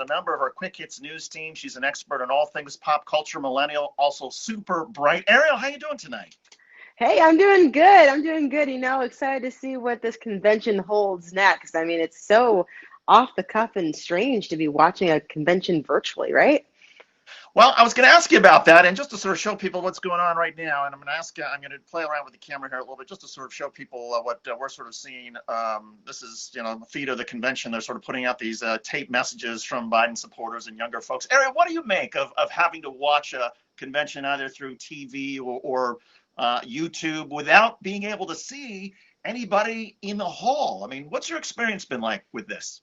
a member of our Quick Hits News team. She's an expert on all things pop culture, millennial, also super bright. Ariel, how you doing tonight? Hey, I'm doing good. I'm doing good. Excited to see what this convention holds next. I mean, it's so off the cuff and strange to be watching a convention virtually, right? Well, I was going to ask you about that, and just to sort of show people what's going on right now, and I'm going to play around with the camera here a little bit, just to sort of show people what we're sort of seeing. This is, the feed of the convention. They're sort of putting out these tape messages from Biden supporters and younger folks. Ariel, what do you make of having to watch a convention either through TV or YouTube without being able to see anybody in the hall? I mean, what's your experience been like with this?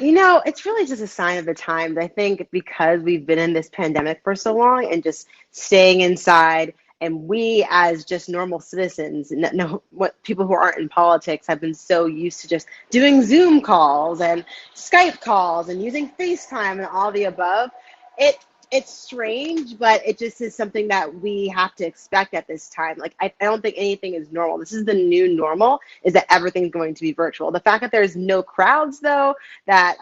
It's really just a sign of the times. I think because we've been in this pandemic for so long and just staying inside, and we as just normal citizens, no, what people who aren't in politics have been so used to just doing Zoom calls and Skype calls and using FaceTime and all the above. It it's strange, but it just is something that we have to expect at this time. Like I don't think anything is normal. This is the new normal, is that everything's going to be virtual. The fact that there's no crowds though, that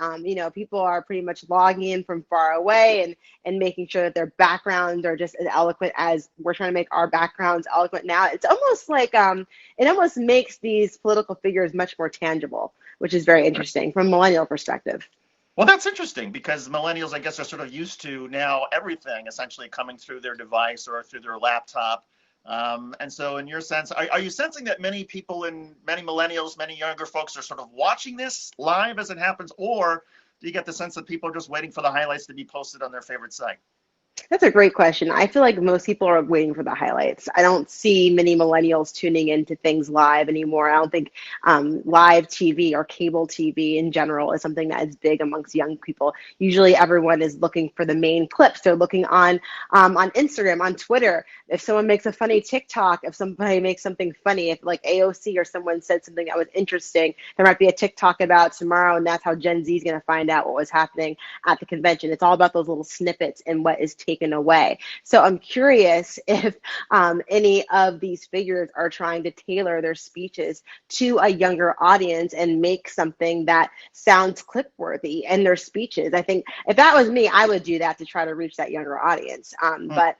people are pretty much logging in from far away and making sure that their backgrounds are just as eloquent as we're trying to make our backgrounds eloquent now. It's almost like it almost makes these political figures much more tangible, which is very interesting from a millennial perspective. Well, that's interesting because millennials, I guess, are sort of used to now everything essentially coming through their device or through their laptop. And so, in your sense, are you sensing that many people and many millennials, many younger folks are sort of watching this live as it happens, or do you get the sense that people are just waiting for the highlights to be posted on their favorite site? That's a great question. I feel like most people are waiting for the highlights. I don't see many millennials tuning into things live anymore. I don't think live TV or cable TV in general is something that is big amongst young people. Usually, everyone is looking for the main clips. They're looking on Instagram, on Twitter. If someone makes a funny TikTok, if somebody makes something funny, if like AOC or someone said something that was interesting, there might be a TikTok about tomorrow, and that's how Gen Z is going to find out what was happening at the convention. It's all about those little snippets and what is taken away. So I'm curious if any of these figures are trying to tailor their speeches to a younger audience and make something that sounds clip-worthy in their speeches. I think if that was me, I would do that to try to reach that younger audience. But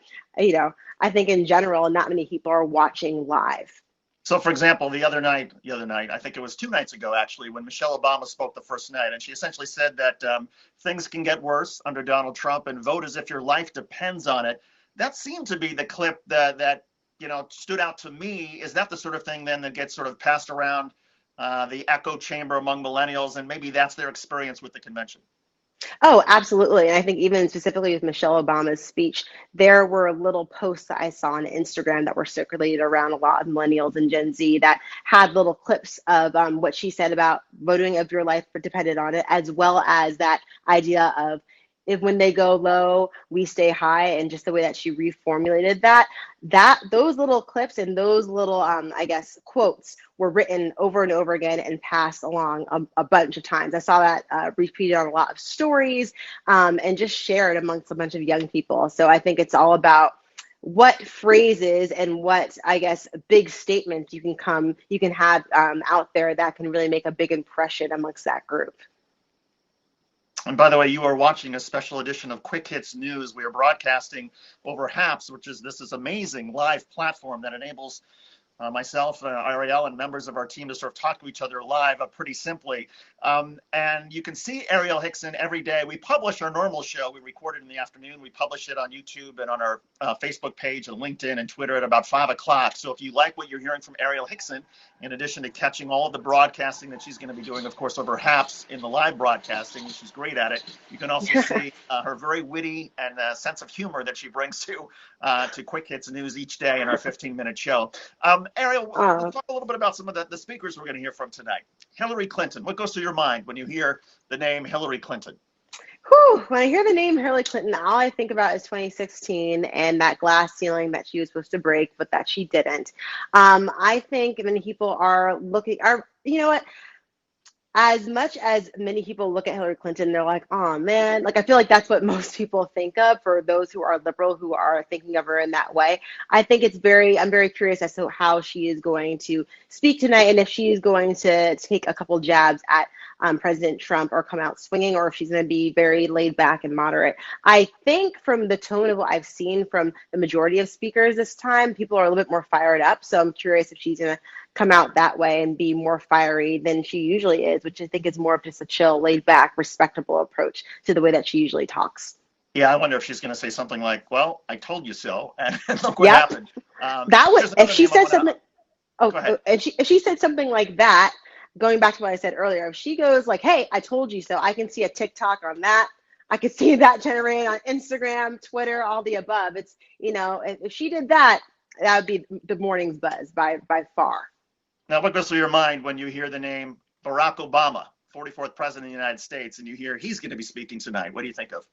I think in general, not many people are watching live. So, for example, the other night, I think it was 2 nights ago, actually, when Michelle Obama spoke the first night, and she essentially said that things can get worse under Donald Trump, and vote as if your life depends on it. That seemed to be the clip that stood out to me. Is that the sort of thing then that gets sort of passed around the echo chamber among millennials, and maybe that's their experience with the convention? Oh, absolutely. And I think even specifically with Michelle Obama's speech, there were little posts that I saw on Instagram that were circulated around a lot of millennials and Gen Z that had little clips of what she said about voting of your life depended on it, as well as that idea of if when they go low, we stay high, and just the way that she reformulated that those little clips and those little I guess quotes were written over and over again and passed along a bunch of times. I saw that repeated on a lot of stories and just shared amongst a bunch of young people. So I think it's all about what phrases and what I guess big statements you can have out there that can really make a big impression amongst that group. And by the way, you are watching a special edition of Quick Hits News. We are broadcasting over HAPS, which is this amazing live platform that enables myself, Ariel, and members of our team to sort of talk to each other live pretty simply. And you can see Ariel Hickson every day. We publish our normal show. We record it in the afternoon. We publish it on YouTube and on our Facebook page and LinkedIn and Twitter at about 5 o'clock. So if you like what you're hearing from Ariel Hickson, in addition to catching all of the broadcasting that she's going to be doing, of course, over HAPS in the live broadcasting, and she's great at it, you can also see her very witty and sense of humor that she brings to Quick Hits News each day in our 15-minute show. Ariel, let's talk a little bit about some of the speakers we're going to hear from tonight. Hillary Clinton. What goes through your mind when you hear the name Hillary Clinton? Whew, when I hear the name Hillary Clinton, all I think about is 2016 and that glass ceiling that she was supposed to break, but that she didn't. I think many people you know what? As much as many people look at Hillary Clinton, they're like, oh man, like I feel like that's what most people think of for those who are liberal, who are thinking of her in that way. I think I'm very curious as to how she is going to speak tonight and if she is going to take a couple jabs at President Trump or come out swinging, or if she's going to be very laid back and moderate. I think from the tone of what I've seen from the majority of speakers this time, people are a little bit more fired up. So I'm curious if she's going to come out that way and be more fiery than she usually is, which I think is more of just a chill, laid back, respectable approach to the way that she usually talks. Yeah, I wonder if she's going to say something like, "Well, I told you so," and look what Yep. happened. That would, Here's if another she name I said want to. something, Go ahead. if she said something like that, going back to what I said earlier, if she goes like, "Hey, I told you so," I can see a TikTok on that. I could see that generated on Instagram, Twitter, all the above. It's, if she did that, that would be the morning's buzz by far. Now, what goes through your mind when you hear the name Barack Obama, 44th President of the United States, and you hear he's going to be speaking tonight? What do you think of?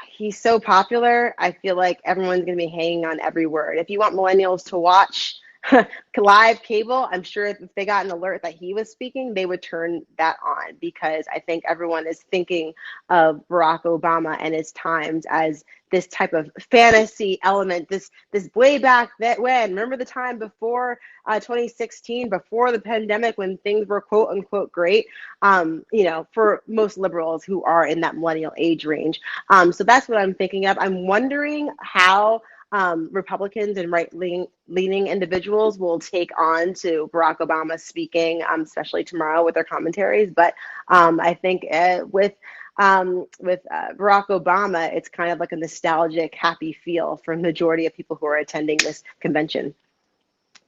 He's so popular. I feel like everyone's going to be hanging on every word. If you want millennials to watch live cable, I'm sure if they got an alert that he was speaking, they would turn that on, because I think everyone is thinking of Barack Obama and his times as this type of fantasy element, this way back that when. Remember the time before 2016, before the pandemic, when things were quote unquote great, for most liberals who are in that millennial age range. So that's what I'm thinking of. I'm wondering how Republicans and leaning individuals will take on to Barack Obama speaking, especially tomorrow with their commentaries. But I think with Barack Obama, it's kind of like a nostalgic, happy feel for the majority of people who are attending this convention.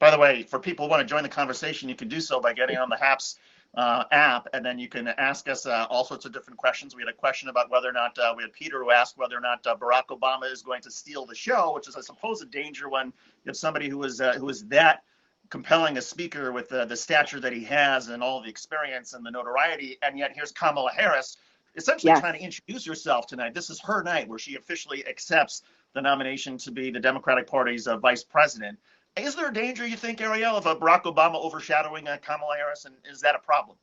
By the way, for people who want to join the conversation, you can do so by getting on the HAPS app, and then you can ask us all sorts of different questions. We had a question about whether or not we had Peter who asked whether or not Barack Obama is going to steal the show, which is, I suppose, a danger when you have somebody who is that compelling a speaker with the stature that he has and all the experience and the notoriety, and yet here's Kamala Harris essentially Yes. trying to introduce herself tonight. This is her night where she officially accepts the nomination to be the Democratic Party's vice president. Is there a danger, you think, Ariel, of Barack Obama overshadowing Kamala Harris, and is that a problem?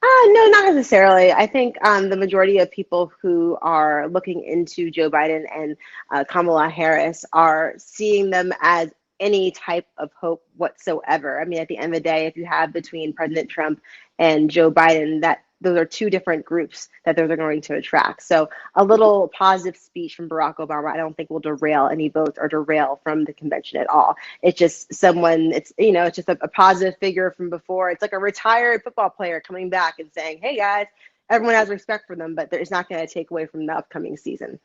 No, not necessarily. I think the majority of people who are looking into Joe Biden and Kamala Harris are seeing them as any type of hope whatsoever. I mean, at the end of the day, if you have between President Trump and Joe Biden, that those are two different groups that they're going to attract. So a little positive speech from Barack Obama, I don't think will derail any votes or derail from the convention at all. It's just someone, it's just a positive figure from before. It's like a retired football player coming back and saying, hey guys, everyone has respect for them, but it's not going to take away from the upcoming season.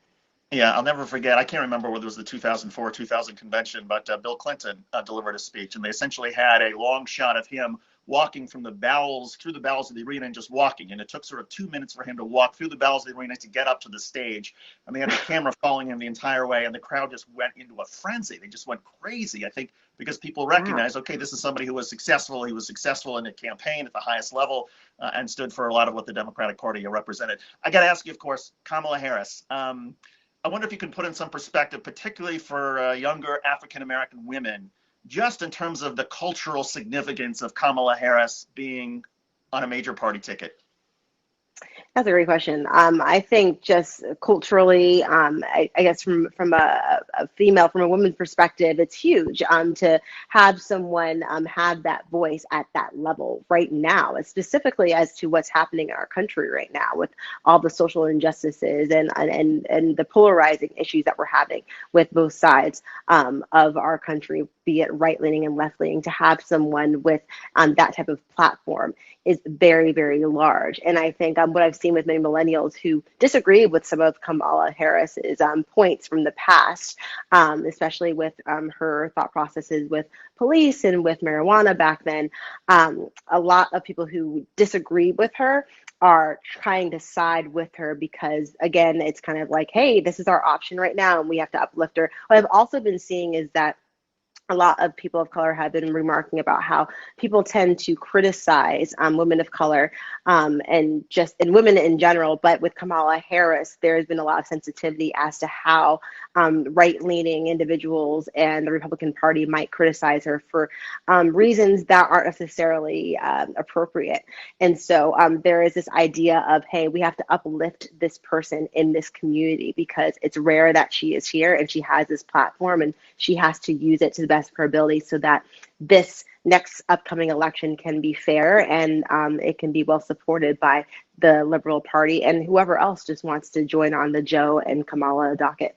Yeah, I'll never forget. I can't remember whether it was the 2004 2000 convention, but Bill Clinton delivered a speech, and they essentially had a long shot of him walking through the bowels of the arena and just walking. And it took sort of 2 minutes for him to walk through the bowels of the arena to get up to the stage. And they had the camera following him the entire way, and the crowd just went into a frenzy. They just went crazy, I think, because people recognized, okay, this is somebody who was successful. He was successful in a campaign at the highest level and stood for a lot of what the Democratic Party represented. I got to ask you, of course, Kamala Harris. I wonder if you can put in some perspective, particularly for younger African-American women, just in terms of the cultural significance of Kamala Harris being on a major party ticket. That's a great question. I think just culturally, I guess from a female, from a woman's perspective, it's huge to have someone have that voice at that level right now, specifically as to what's happening in our country right now with all the social injustices and the polarizing issues that we're having with both sides of our country, be it right-leaning and left-leaning. To have someone with that type of platform is very, very large. And I think what I've seen with many millennials who disagree with some of Kamala Harris's points from the past, especially with her thought processes with police and with marijuana back then, a lot of people who disagree with her are trying to side with her because, again, it's kind of like, hey, this is our option right now and we have to uplift her. What I've also been seeing is that a lot of people of color have been remarking about how people tend to criticize women of color and women in general. But with Kamala Harris, there has been a lot of sensitivity as to how right-leaning individuals and the Republican Party might criticize her for reasons that aren't necessarily appropriate. And so there is this idea of, hey, we have to uplift this person in this community because it's rare that she is here and she has this platform and she has to use it to the best of her ability so that this next upcoming election can be fair and it can be well supported by the Liberal Party and whoever else just wants to join on the Joe and Kamala docket.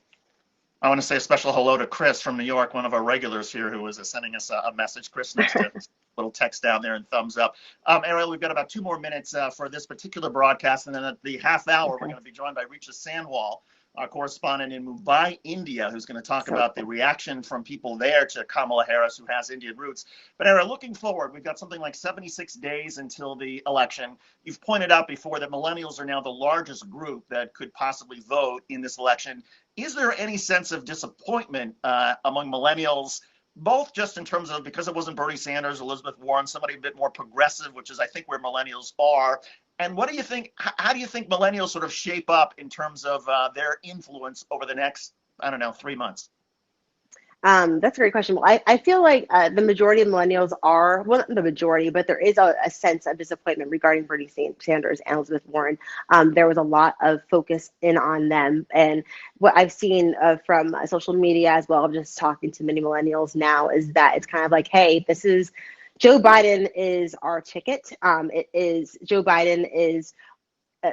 I want to say a special hello to Chris from New York, one of our regulars here who was sending us a message. Chris, nice to little text down there and thumbs up. Ariel, we've got about 2 more minutes for this particular broadcast, and then at the half hour, we're going to be joined by Richa Sanwal, our correspondent in Mumbai, India, who's going to talk about the reaction from people there to Kamala Harris, who has Indian roots. But Ariel, looking forward, we've got something like 76 days until the election. You've pointed out before that millennials are now the largest group that could possibly vote in this election. Is there any sense of disappointment among millennials, both just in terms of because it wasn't Bernie Sanders, Elizabeth Warren, somebody a bit more progressive, which is I think where millennials are? And what do you think? How do you think millennials sort of shape up in terms of their influence over the next, I don't know, 3 months? That's a great question. Well, I feel like the majority of millennials are, well, not the majority, but there is a sense of disappointment regarding Bernie Sanders and Elizabeth Warren. There was a lot of focus in on them. And what I've seen from social media as well, just talking to many millennials now, is that it's kind of like, hey, this is Joe Biden is our ticket. It is Joe Biden is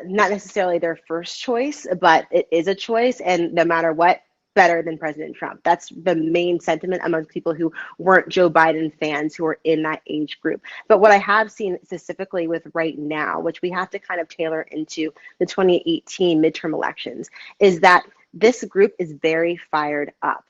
not necessarily their first choice, but it is a choice. And no matter what, better than President Trump. That's the main sentiment among people who weren't Joe Biden fans who are in that age group. But what I have seen specifically with right now, which we have to kind of tailor into the 2018 midterm elections, is that this group is very fired up.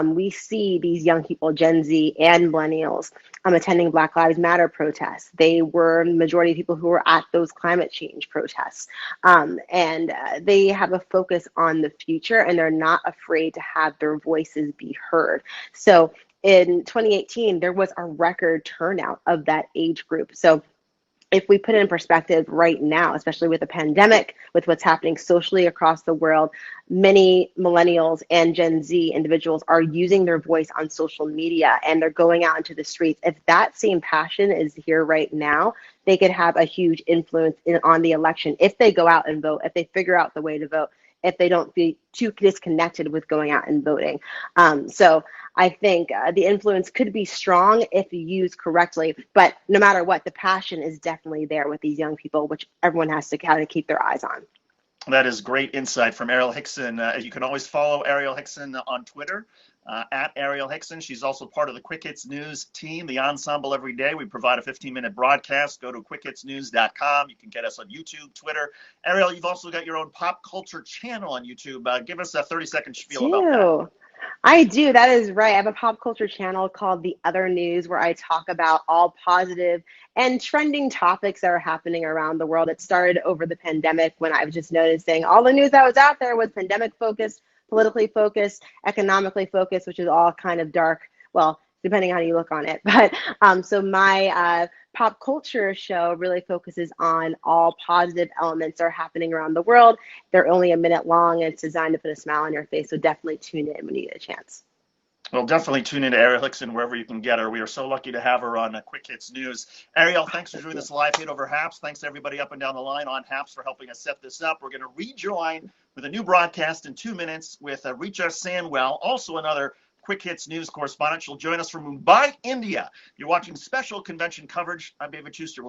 We see these young people, Gen Z and millennials, attending Black Lives Matter protests. They were the majority of people who were at those climate change protests. And they have a focus on the future, and they're not afraid to have their voices be heard. So in 2018, there was a record turnout of that age group. So if we put it in perspective right now, especially with the pandemic, with what's happening socially across the world, many millennials and Gen Z individuals are using their voice on social media and they're going out into the streets. If that same passion is here right now, they could have a huge influence on the election if they go out and vote, if they figure out the way to vote, if they don't be too disconnected with going out and voting. So I think the influence could be strong if used correctly, but no matter what, the passion is definitely there with these young people, which everyone has to kind of keep their eyes on. That is great insight from Ariel Hickson. You can always follow Ariel Hickson on Twitter, at Ariel Hickson. She's also part of the Quick Hits News team, the ensemble every day. We provide a 15-minute broadcast. Go to quickhitsnews.com. You can get us on YouTube, Twitter. Ariel, you've also got your own pop culture channel on YouTube. Give us a 30-second spiel about that. I do. That is right. I have a pop culture channel called The Other News where I talk about all positive and trending topics that are happening around the world. It started over the pandemic when I was just noticing all the news that was out there was pandemic focused, politically focused, economically focused, which is all kind of dark. Well, depending on how you look on it. But so my pop culture show really focuses on all positive elements that are happening around the world. They're only a minute long and it's designed to put a smile on your face. So definitely tune in when you get a chance. Well, definitely tune in to Ariel Hickson wherever you can get her. We are so lucky to have her on Quick Hits News. Ariel, thanks for doing this live hit over Haps. Thanks to everybody up and down the line on Haps for helping us set this up. We're going to rejoin with a new broadcast in 2 minutes with Richa Sanwal, also another Quick Hits News correspondent. She'll join us from Mumbai, India. You're watching special convention coverage. I'm David Schuster.